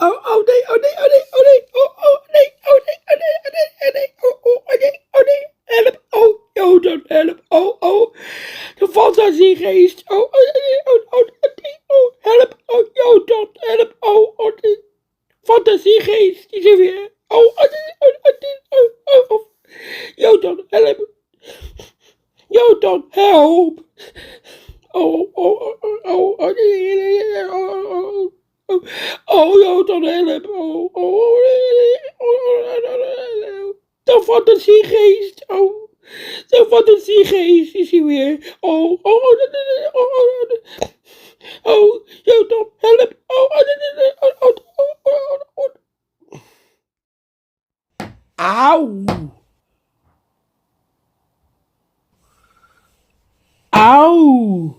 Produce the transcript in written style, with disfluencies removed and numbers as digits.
oh nee, oh nee, oh nee, oh nee, oh nee, oh nee, oh nee, oh nee, oh nee, oh nee, oh nee, help, Jodon, help, de fantasiegeest, nee, nee, help, Jodon, help, nee, fantasiegeest, die zijn weer, nee, Jodon, help, Jodon, help. Nee, Jodon, help, de fantasiegeest, de fantasiegeest is hier weer, Jodon, help, auw, auw.